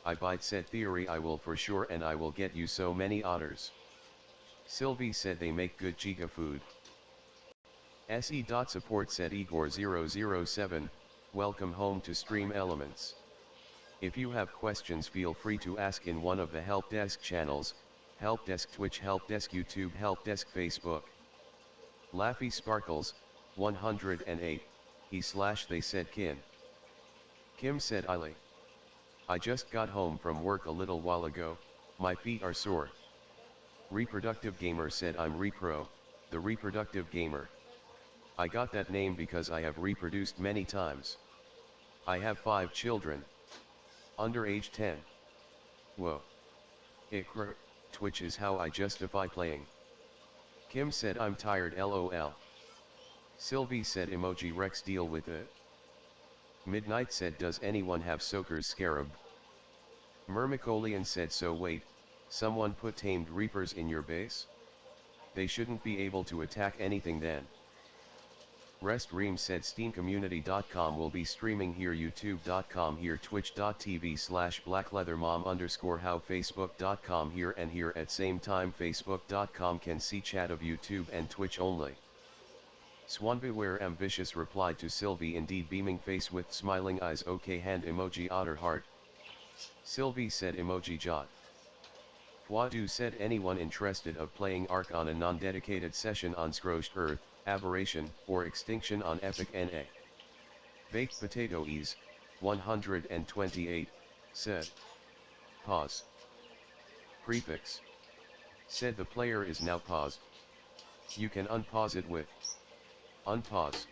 I bite said theory I will for sure and I will get you so many otters. Sylvie said they make good giga food. Se.support said Igor007, welcome home to Stream Elements. If you have questions feel free to ask in one of the help desk channels, help desk Twitch, help desk YouTube, help desk Facebook. Laffy Sparkles, 108, they said Kin. Kim said I just got home from work a little while ago, my feet are sore. Reproductive Gamer said I'm Repro, the reproductive gamer. I got that name because I have reproduced many times. I have 5 children. Under age 10. Whoa. Ikra, Twitch is how I justify playing. Kim said I'm tired lol. Sylvie said emoji Rex deal with it. Midnight said does anyone have Soaker's Scarab? Myrmicolian said so wait, someone put tamed reapers in your base? They shouldn't be able to attack anything then. Rest Ream said steamcommunity.com will be streaming here, youtube.com here, twitch.tv/blackleathermom_ how, facebook.com here and here at same time, facebook.com can see chat of YouTube and Twitch only. Swan Beware Ambitious replied to Sylvie indeed beaming face with smiling eyes, okay hand emoji otter heart. Sylvie said emoji jot. Fuadu said anyone interested of playing Ark on a non-dedicated session on Scorched Earth, Aberration, or Extinction on Epic NA. Baked Potato Ease, 128, said. Pause. Prefix. Said the player is now paused. You can unpause it with unpause.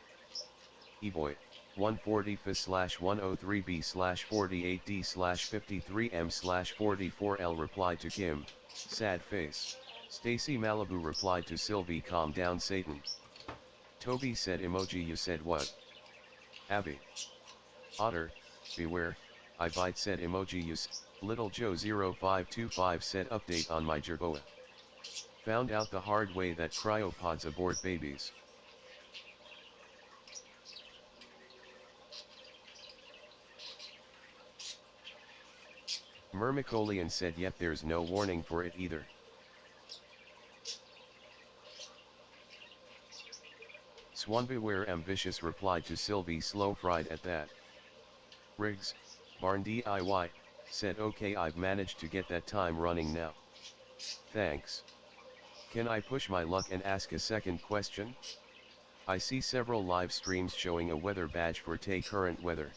Eboy, 140f/103b/48d/53m/44l replied to Kim, sad face. Stacy Malibu replied to Sylvie calm down Satan. Toby said emoji you said what? Abby. Otter, beware, I bite said emoji you Little Joe 0525 said update on my Jerboa. Found out the hard way that cryopods abort babies. Myrmicolian said yet there's no warning for it either. Swan Beware Ambitious replied to Sylvie slow fried at that. Riggs, Barn DIY, said okay I've managed to get that time running now. Thanks. Can I push my luck and ask a second question? I see several live streams showing a weather badge for Tay current weather.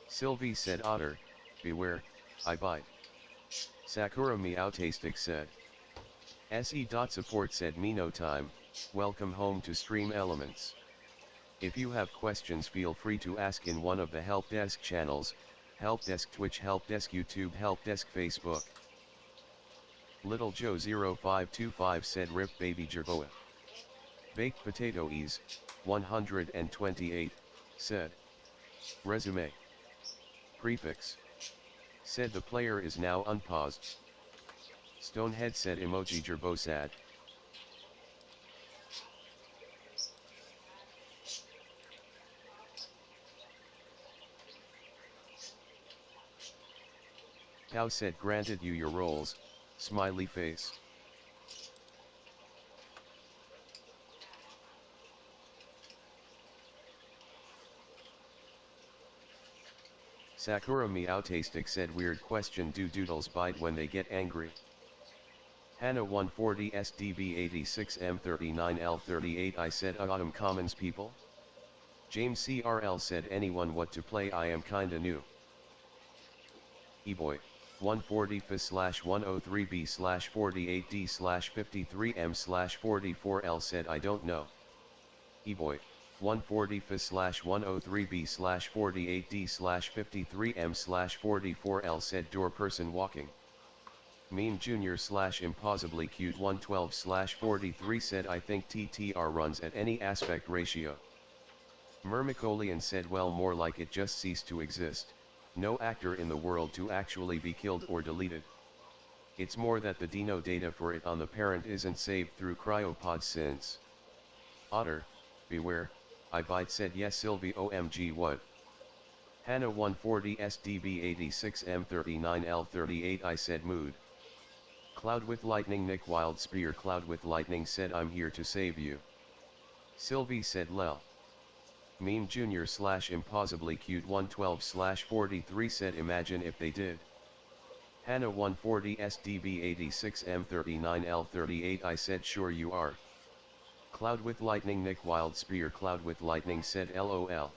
Sylvie said otter, beware, I bite. Sakura Meowtastic said. Se.support said me no time, welcome home to Stream Elements. If you have questions feel free to ask in one of the help desk channels, help desk Twitch, help desk YouTube, help desk Facebook. Little Joe 0525 said rip baby Jerboa. Baked Potato Ease, 128, said. Resume. Prefix. Said the player is now unpaused. Stonehead said emoji Jerbo sad. Cow said granted you your roles, smiley face. Sakura Meowtastic said weird question, do doodles bite when they get angry? Hannah 140 SDB86M39L38 I said autumn commons people? James CRL said anyone what to play I am kinda new. Eboy, 140f/103b/48d/53m/44l said I don't know. Eboy, 140f/103b/48d/53m/44l said door person walking. Meme Junior /impossibly cute 112/43 said I think TTR runs at any aspect ratio. Myrmicolian said well more like it just ceased to exist, no actor in the world to actually be killed or deleted. It's more that the Dino data for it on the parent isn't saved through cryopods since. Otter, beware, I bite said yes Sylvie OMG what? Hannah 140 SDB 86 M39 L38 I said mood. Cloud with lightning Nick Wild Spear Cloud with lightning said I'm here to save you. Sylvie said lel. Meme Junior / impossibly cute 112 / 43 said imagine if they did. Hannah 140 SDB 86 M39 L38 I said sure you are. Cloud with lightning Nick Wild Spear Cloud with lightning said LOL.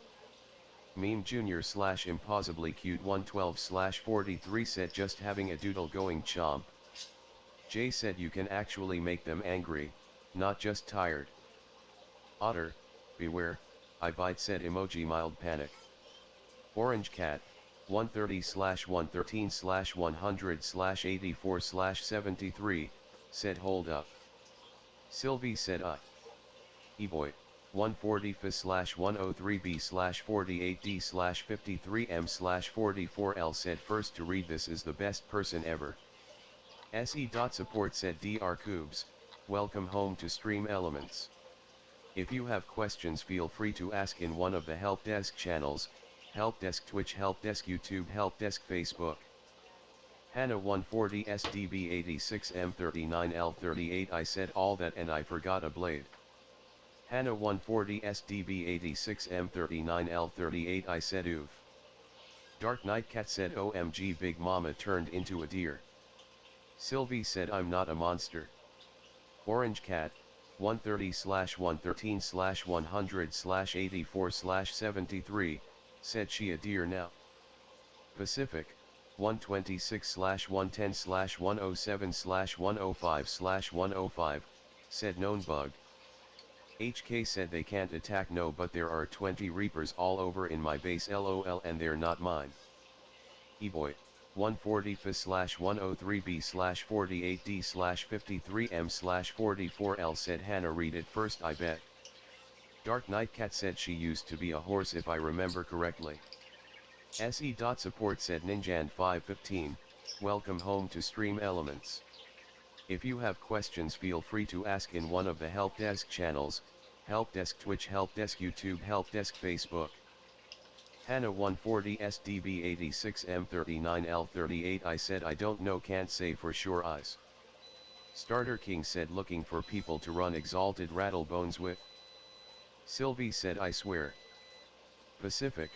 Meme Junior / impossibly cute 112 / 43 said just having a doodle going chomp. Jay said you can actually make them angry, not just tired. Otter, beware, I bite said emoji mild panic. Orange Cat, 130/113/100/84/73, said hold up. Sylvie said E-boy, 140f/103b/48d/53m/44l said first to read this is the best person ever. SE.support said Dr. Cubes, welcome home to Stream Elements. If you have questions feel free to ask in one of the help desk channels, help desk Twitch, help desk YouTube, help desk Facebook. Hannah 140 SDB 86 M39 L38 I said all that and I forgot a blade. Hannah 140 SDB 86 M39 L38 I said oof. Dark Knight Cat said OMG Big Mama turned into a deer. Sylvie said I'm not a monster. Orange Cat, 130/113/100/84/73, said she a deer now. Pacific, 126/110/107/105/105, said known bug. HK said they can't attack no but there are 20 reapers all over in my base LOL and they're not mine. E-boy, 140f/103b/48d/53m/44l said Hannah read it first I bet. Dark Knight Cat said she used to be a horse if I remember correctly. SE.support said Ninjan 515, welcome home to Stream Elements. If you have questions feel free to ask in one of the help desk channels, help desk Twitch, help desk YouTube, help desk Facebook. Hannah 140 SDB 86 M39 L38 I said I don't know can't say for sure eyes. Starter King said looking for people to run Exalted Rattlebones with. Sylvie said I swear. Pacific,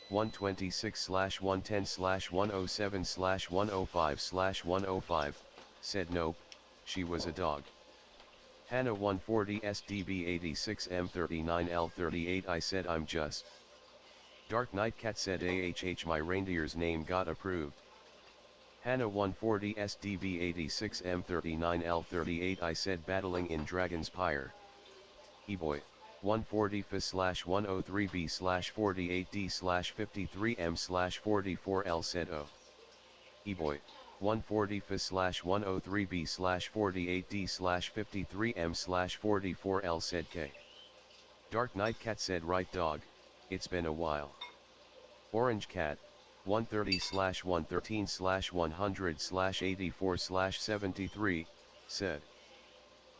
126/110/107/105/105, said nope, she was a dog. Hannah 140 SDB 86 M39 L38 I said I'm just. Dark Knight Cat said AHH my reindeer's name got approved. Hannah 140 SDB 86 M39 L38 I said battling in Dragon's Pyre. E-boy, 140f/103b/48d/53m/44l said oh. E-boy, 140f/103b/48d/53m/44l said K. Dark Knight Cat said right dog, it's been a while. Orange Cat, 130/113/100/84/73, said.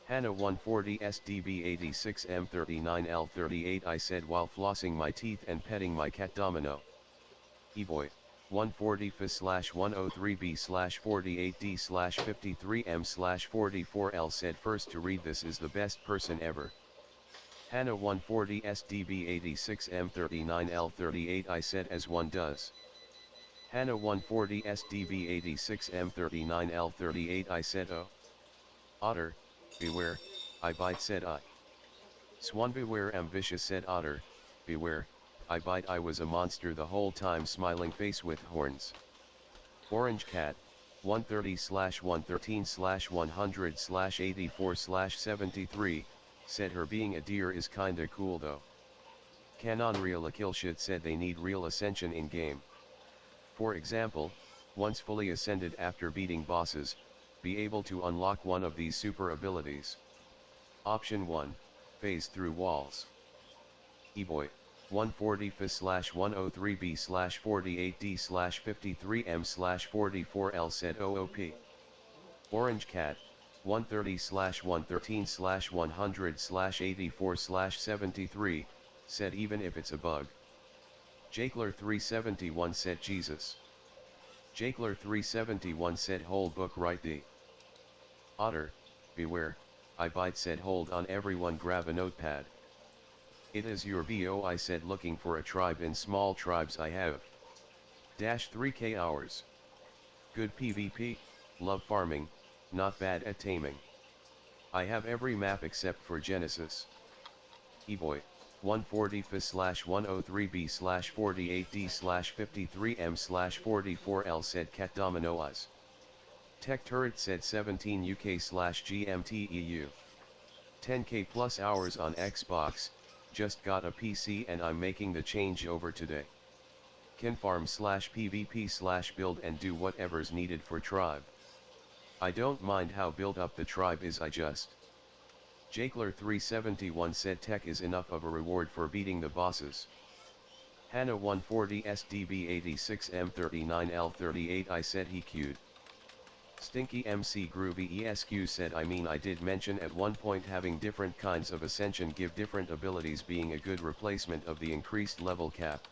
Hannah 140 SDB 86 M39 L38 I said while flossing my teeth and petting my cat Domino. E-boy, 140f/103b/48d/53m/44l said first to read this is the best person ever. Hannah 140 SDB 86 M39 L38 I said as one does. Hannah 140 SDB 86 M39 L38 I said oh. Otter, beware, I bite said I. Swan beware ambitious said Otter, beware, I bite I was a monster the whole time smiling face with horns. Orange Cat, 130/113/100/84/73, said her being a deer is kinda cool though. Canon Real Akilshit said they need real ascension in game. For example, once fully ascended after beating bosses, be able to unlock one of these super abilities. Option 1, phase through walls. E-boy, 140f/103b/48d/53m/44l said OOP. Orange Cat, 130/113/100/84/73, said even if it's a bug. Jakler371 said Jesus. Jakler371 said hold book right thee. Otter, beware, I bite said hold on everyone grab a notepad. It is your BO I said looking for a tribe in small tribes I have. Dash 3k hours. Good PvP, love farming, not bad at taming. I have every map except for Genesis. Eboy, 140f/103b/48d/53m/44l said Cat Domino Eyes. Tech Turret said 17 UK/GMT EU. 10k plus hours on Xbox, just got a PC and I'm making the changeover today. Can farm/PvP/build and do whatever's needed for tribe. I don't mind how built up the tribe is, I just. Jakler371 said tech is enough of a reward for beating the bosses. Hannah 140 SDB86M39L38 I said he queued. Stinky MC Groovy ESQ said I mean I did mention at one point having different kinds of ascension give different abilities being a good replacement of the increased level cap.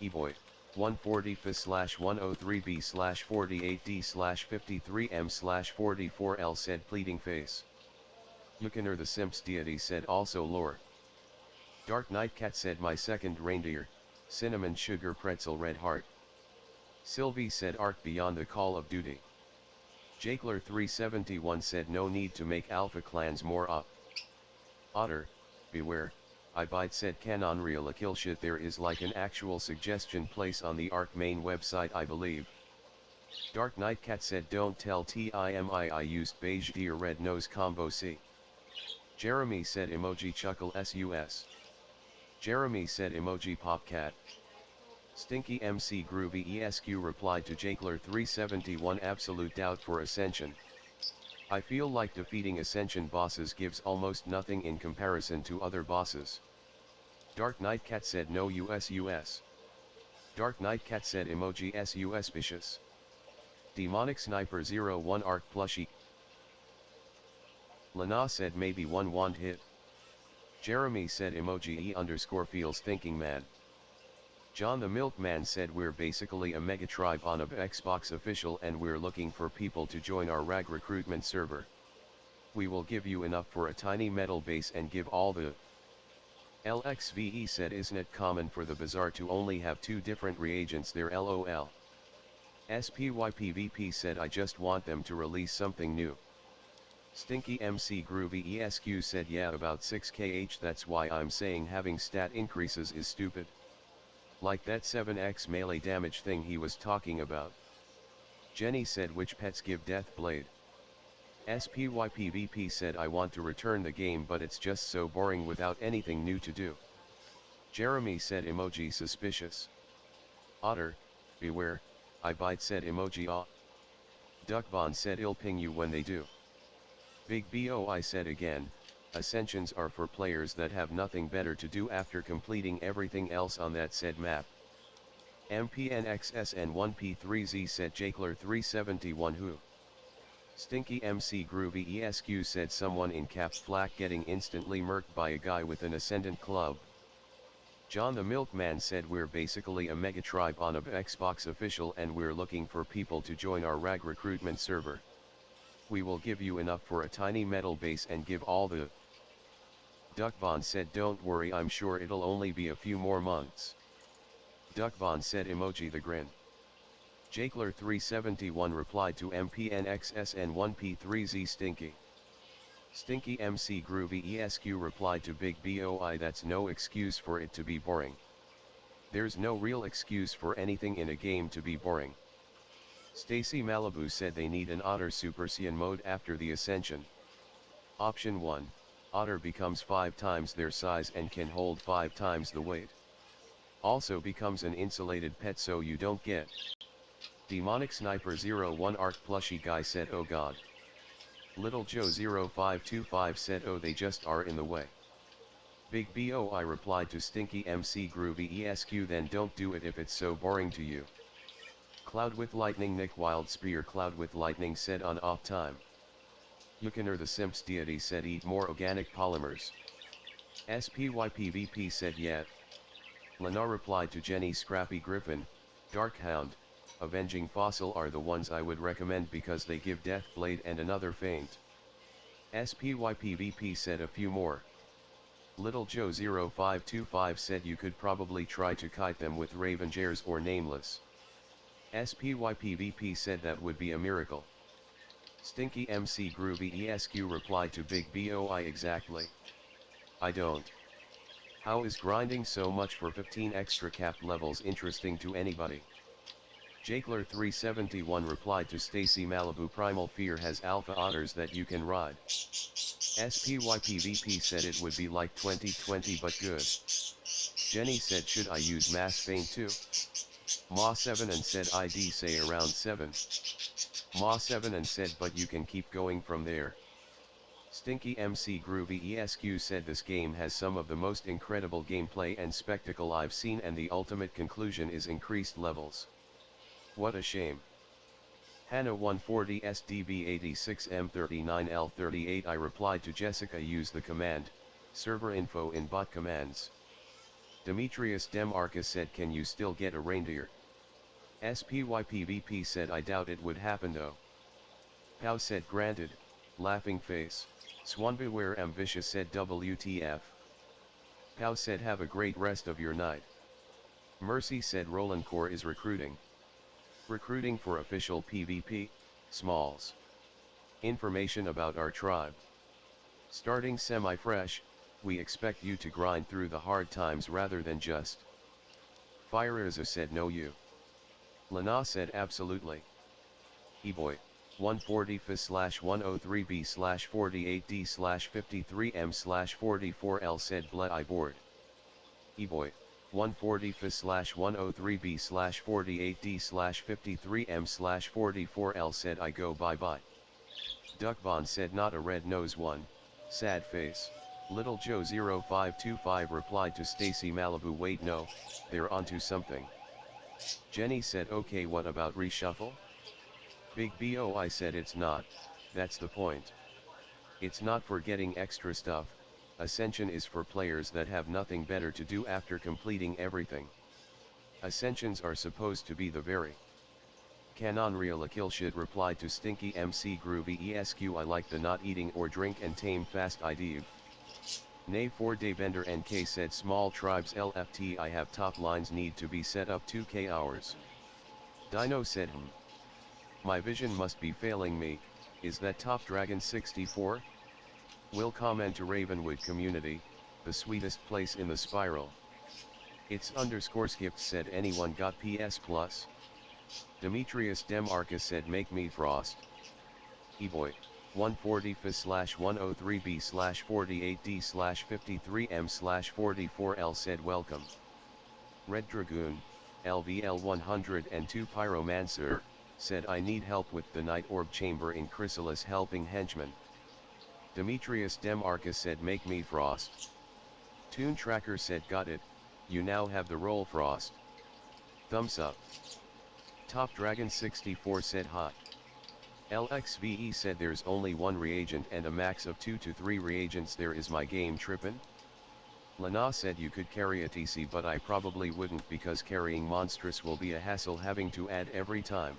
Eboy, 140f/103b/48d/53m/44l said pleading face. Yukoner the Simps deity said also lore. Dark Knight Cat said my second reindeer, cinnamon sugar pretzel red heart. Sylvie said Ark beyond the Call of Duty. Jakler371 said no need to make alpha clans more up. Otter, beware, I bite said can Unreal a kill shit there is like an actual suggestion place on the Ark main website I believe. Dark Knight Cat said don't tell TIMI I used beige deer red nose combo C. Jeremy said emoji chuckle sus. Jeremy said emoji popcat. Stinky MC Groovy ESQ replied to Jakler371 absolute doubt for Ascension. I feel like defeating Ascension bosses gives almost nothing in comparison to other bosses. Dark Knight Cat said no US. Dark Knight Cat said emoji suspicious. Demonic Sniper 01 Arc plushie. Lana said maybe one wand hit. Jeremy said emoji E_feels thinking mad. John the Milkman said we're basically a mega tribe on a Xbox official and we're looking for people to join our RAG recruitment server. We will give you enough for a tiny metal base and give all the LXVE said isn't it common for the bazaar to only have two different reagents there lol. SPYPVP said I just want them to release something new. Stinky MC Groovy ESQ said yeah about 6kh that's why I'm saying having stat increases is stupid. Like that 7x melee damage thing he was talking about. Jenny said which pets give death blade. SPYPVP said I want to return the game but it's just so boring without anything new to do. Jeremy said emoji suspicious. Otter, beware, I bite said emoji ah. Duckbond said I'll ping you when they do. Big BOI said again, Ascensions are for players that have nothing better to do after completing everything else on that said map. MPNXSN1P3Z said Jakler371 who? Stinky MC Groovy ESQ said someone in caps flak getting instantly murked by a guy with an Ascendant club. John the Milkman said we're basically a mega tribe on a Xbox official and we're looking for people to join our RAG recruitment server. We will give you enough for a tiny metal base and give all the. Duckbond said don't worry I'm sure it'll only be a few more months. Duckbond said emoji the grin. Jakler371 replied to MPNXSN1P3Z Stinky. Stinky MC Groovy ESQ replied to Big BOI that's no excuse for it to be boring. There's no real excuse for anything in a game to be boring. Stacy Malibu said they need an Otter Super Saiyan mode after the Ascension. Option 1, Otter becomes 5 times their size and can hold 5 times the weight. Also becomes an insulated pet so you don't get. Demonic Sniper 01 Arc plushie guy said oh god. Little Joe 0525 said oh they just are in the way. Big BOI replied to Stinky MC Groovy ESQ then don't do it if it's so boring to you. Cloud with Lightning Nick Wild Spear Cloud with Lightning said on off time. Yukoner the Simps deity said eat more organic polymers. SPYPVP said yeah. Lana replied to Jenny. Scrappy Griffin, Darkhound, Avenging Fossil are the ones I would recommend because they give Deathblade and another feint. SPYPVP said a few more. Little Joe 0525 said you could probably try to kite them with Ravengers or Nameless. SPYPVP said that would be a miracle. Stinky MC Groovy ESQ replied to Big BOI exactly. I don't. How is grinding so much for 15 extra cap levels interesting to anybody? Jakeler 371 replied to Stacy Malibu Primal Fear has alpha otters that you can ride. SPYPVP said it would be like 2020 but good. Jenny said should I use Mass Feint too? Ma7 and said I'd say around 7. Ma7 and said but you can keep going from there. Stinky MC Groovy ESQ said this game has some of the most incredible gameplay and spectacle I've seen and the ultimate conclusion is increased levels. What a shame. Hannah 140 SDB86M39L38 I replied to Jessica use the command, server info in bot commands. Demetrius Demarcus said can you still get a reindeer? SPYPVP said I doubt it would happen though. Pow said granted, laughing face. Swanbeware Ambitious said WTF. Pow said have a great rest of your night. Mercy said Roland Core is recruiting. Recruiting for official PvP, Smalls. Information about our tribe. Starting semi-fresh, we expect you to grind through the hard times rather than just. Fireza said no you. Lana said absolutely. E-boy, 140f/103b/48d/53m/44l said bleh I bored. E-boy, 140f/103b/48d/53m/44l said I go bye bye. Duckbond said not a red nose one, sad face. Little Joe 0525 replied to Stacy Malibu wait no, they're onto something. Jenny said okay what about reshuffle? Big BOI said it's not, that's the point. It's not for getting extra stuff, Ascension is for players that have nothing better to do after completing everything. Ascensions are supposed to be the very. Canonreal Akilshit replied to Stinky MC Groovy ESQ I like the not eating or drink and tame fast idea. Nay 4 Daybender NK said small tribes LFT I have top lines need to be set up 2k hours. Dino said my vision must be failing me, is that Top Dragon 64? Will comment to Ravenwood community, the sweetest place in the spiral. It's _skipped said anyone got PS Plus? Demetrius Demarcus said make me frost. E-boy, 140f/103b/48d/53m/44l said welcome. Red Dragoon, LVL 102 Pyromancer, said I need help with the Night Orb Chamber in Chrysalis helping henchman. Demetrius Demarcus said make me frost. Toon Tracker said got it, you now have the role frost. Thumbs up. Top Dragon 64 said hot. LXVE said there's only one reagent and a max of 2 to 3 reagents there is my game trippin'? Lana said you could carry a TC but I probably wouldn't because carrying monstrous will be a hassle having to add every time.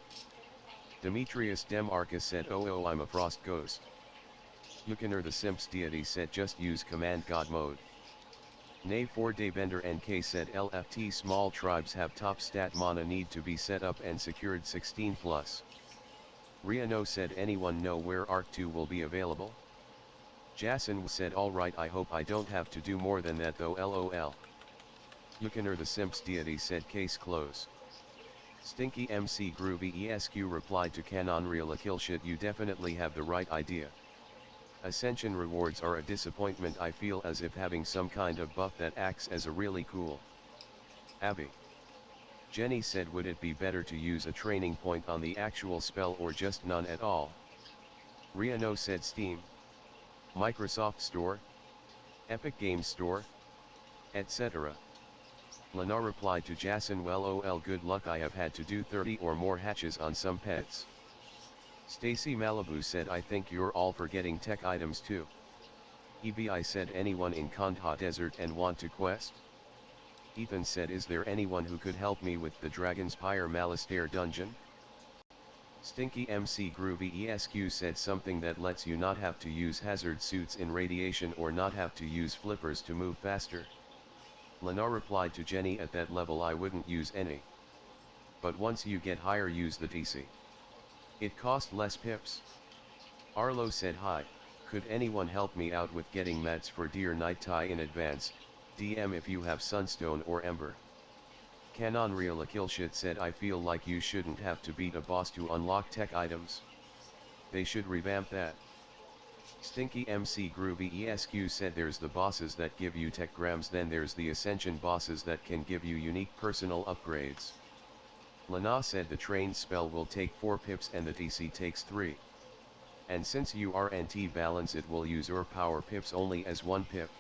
Demetrius Demarcus said oh I'm a frost ghost. Yukinar the Simps deity said just use command god mode. Nay 4 Daybender NK said LFT small tribes have top stat mana need to be set up and secured 16 plus. Riano said anyone know where Arc 2 will be available? Jason said alright I hope I don't have to do more than that though lol. Yukinar the Simps deity said case close. Stinky MC Groovy ESQ replied to Canonreal Akilshit you definitely have the right idea. Ascension rewards are a disappointment I feel as if having some kind of buff that acts as a really cool. Abby. Jenny said would it be better to use a training point on the actual spell or just none at all? Riano said Steam, Microsoft Store, Epic Games Store, etc. Lana replied to Jason well ol good luck I have had to do 30 or more hatches on some pets. Stacy Malibu said I think you're all forgetting tech items too. EBI said anyone in Kandha Desert and want to quest? Ethan said, is there anyone who could help me with the Dragon's Pyre Malistaire dungeon? Stinky MC Groovy ESQ said something that lets you not have to use hazard suits in radiation or not have to use flippers to move faster. Lana replied to Jenny, at that level I wouldn't use any. But once you get higher, use the TC. It cost less pips. Arlo said, hi, could anyone help me out with getting mats for Dear Night tie in advance, DM if you have Sunstone or Ember. Canon Real Akilshit said, I feel like you shouldn't have to beat a boss to unlock tech items. They should revamp that. Stinky MC Groovy ESQ said, there's the bosses that give you tech grams, then there's the Ascension bosses that can give you unique personal upgrades. Lana said the trained spell will take 4 pips and the TC takes 3. And since you are anti-balance, it will use your power pips only as 1 pip.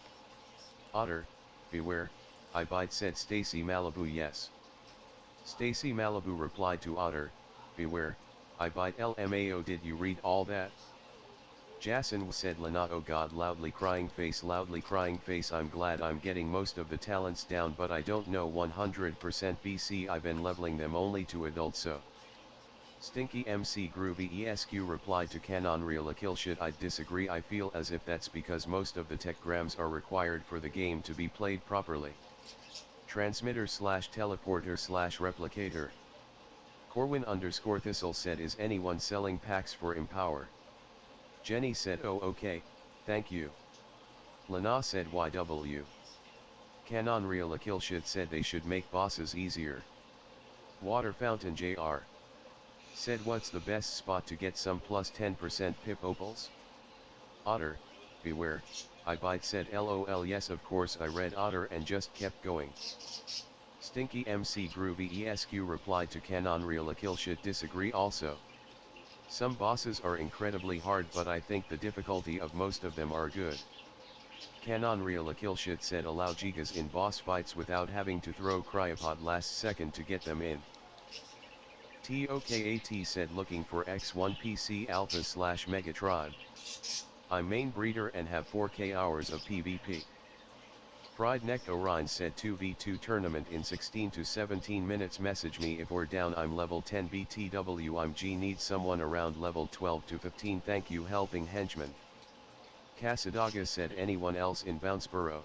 Otter, beware, I bite, said Stacy Malibu. Yes. Stacy Malibu replied to Otter, beware, I bite LMAO. Did you read all that? Jason said, Lana, oh god, loudly crying face, I'm glad I'm getting most of the talents down, but I don't know 100% BC. I've been leveling them only to adult, so. Stinky MC Groovy ESQ replied to Canon Real Akilshit, I disagree. I feel as if that's because most of the tech grams are required for the game to be played properly. Transmitter / teleporter / replicator. Corwin_Thistle said, is anyone selling packs for Empower? Jenny said, oh okay, thank you. Lana said, YW. Canon Real Akilshit said they should make bosses easier. Water Fountain JR said, what's the best spot to get some plus 10% pip opals? Otter, beware, I bite, said, LOL. Yes, of course I read Otter and just kept going. Stinky MC Groovy ESQ replied to Canon Real Akilshit, disagree also. Some bosses are incredibly hard, but I think the difficulty of most of them are good. Canon Real Akilshit said, allow Gigas in boss fights without having to throw cryopod last second to get them in. TOKAT said, looking for X1 PC Alpha / Mega Tribe. I'm main breeder and have 4k hours of PvP. Fried Neck Orion said, 2v2 tournament in 16 to 17 minutes. Message me if we're down. I'm level 10 BTW. I'm G, need someone around level 12 to 15. Thank you, helping henchman. Casadaga said, anyone else in Bounceboro?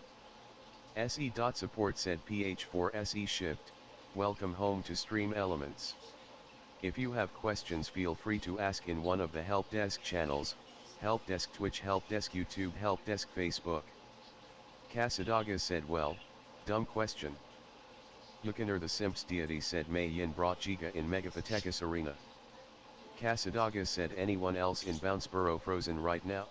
SE.support said, PH4 SE shipped, welcome home to Stream Elements. If you have questions, feel free to ask in one of the help desk channels, help desk Twitch, help desk YouTube, help desk Facebook. Casadaga said, well, dumb question. Yukinar the Simps deity said, Mei Yin brought Giga in Megapatekis Arena. Casadaga said, anyone else in Bounceboro frozen right now?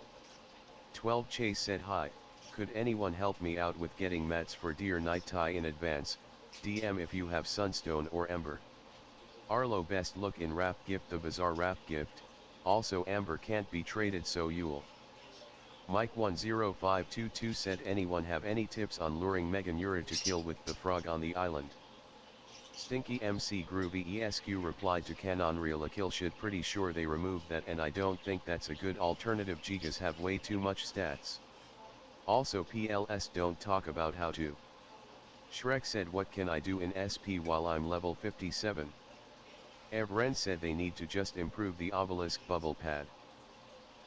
12 Chase said, hi, could anyone help me out with getting mats for Dear Night tie in advance, DM if you have Sunstone or Ember. Arlo, best look in wrap gift, the bizarre wrap gift, also Amber can't be traded, so you'll. Mike10522 said, anyone have any tips on luring Meganura to kill with the frog on the island? Stinky MC Groovy ESQ replied to Canon Real Akilshit, pretty sure they removed that and I don't think that's a good alternative. Gigas have way too much stats. Also PLS don't talk about how to. Shrek said, what can I do in SP while I'm level 57? Evren said they need to just improve the obelisk bubble pad.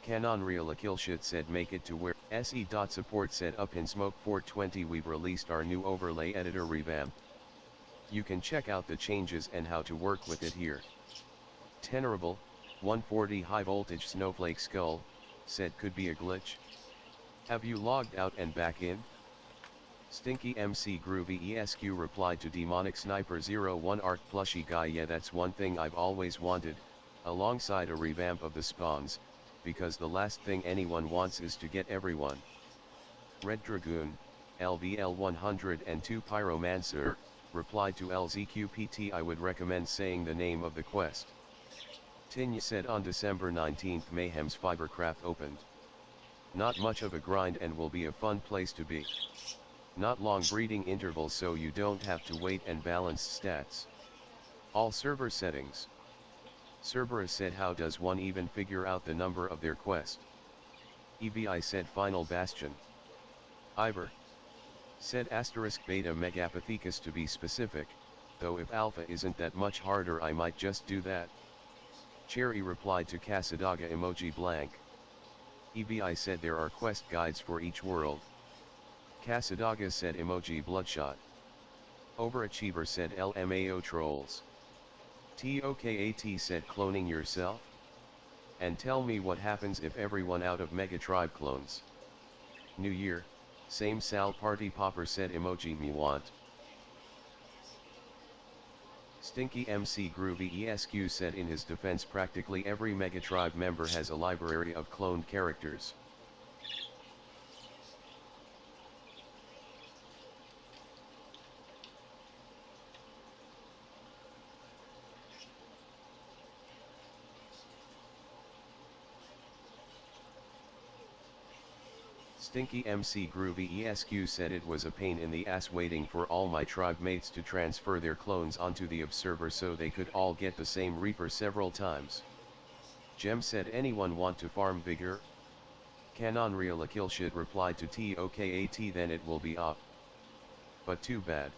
Canon Real Akilshit said, make it to where. SE.support said, up in Smoke 420 we've released our new overlay editor revamp. You can check out the changes and how to work with it here. Tenorable, 140 high voltage snowflake skull, said, could be a glitch. Have you logged out and back in? Stinky MC Groovy ESQ replied to Demonic Sniper 01 Art plushie guy, yeah, that's one thing I've always wanted, alongside a revamp of the spawns, because the last thing anyone wants is to get everyone. Red Dragoon, LVL 102 Pyromancer, replied to LZQPT, I would recommend saying the name of the quest. Tinya said, on December 19th Mayhem's Fibercraft opened. Not much of a grind and will be a fun place to be. Not long breeding intervals, so you don't have to wait, and balanced stats. All server settings. Cerberus said, how does one even figure out the number of their quest? EVI said, Final Bastion. Ivor Said asterisk beta Megapathecus to be specific, though if alpha isn't that much harder I might just do that. Cherry replied to Casadaga emoji blank. EBI said there are quest guides for each world. Casadaga said emoji bloodshot. Overachiever said LMAO trolls. TOKAT said cloning yourself? And tell me what happens if everyone out of Mega Tribe clones. New Year, same Sal Party Popper said emoji me want. Stinky MC Groovy ESQ said in his defense practically every Mega Tribe member has a library of cloned characters. Stinky MC Groovy ESQ said it was a pain in the ass waiting for all my tribe mates to transfer their clones onto the observer so they could all get the same Reaper several times. Gem said anyone want to farm Vigor? Canon Real Akilshit replied to TOKAT then it will be up. But too bad.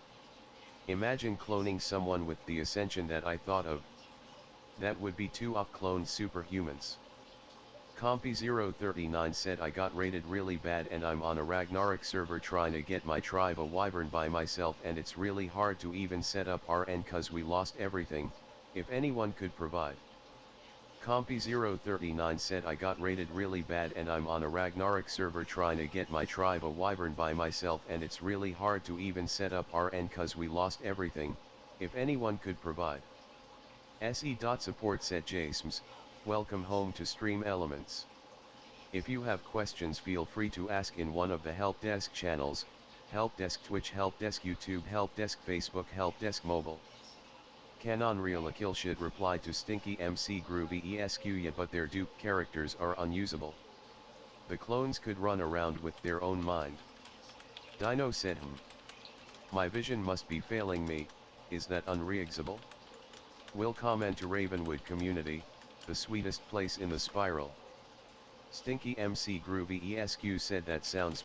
Imagine cloning someone with the ascension that I thought of. That would be 2 up-cloned superhumans. Compy039 said I got raided really bad and I'm on a Ragnarok server trying to get my tribe a wyvern by myself and it's really hard to even set up RN cause we lost everything, if anyone could provide. Compy039 said I got raided really bad and I'm on a Ragnarok server trying to get my tribe a wyvern by myself and it's really hard to even set up RN cause we lost everything, if anyone could provide. SE.support said Jasms, welcome home to Stream Elements. If you have questions feel free to ask in one of the help desk channels, help desk Twitch, help desk YouTube, help desk Facebook, help desk mobile. Canon Real Akilshid replied to Stinky MC Groovy ESQ yeah but their dupe characters are unusable. The clones could run around with their own mind. Dino said my vision must be failing me, is that unreexable? Will comment to Ravenwood community, the sweetest place in the spiral. Stinky MC Groovy ESQ said that sounds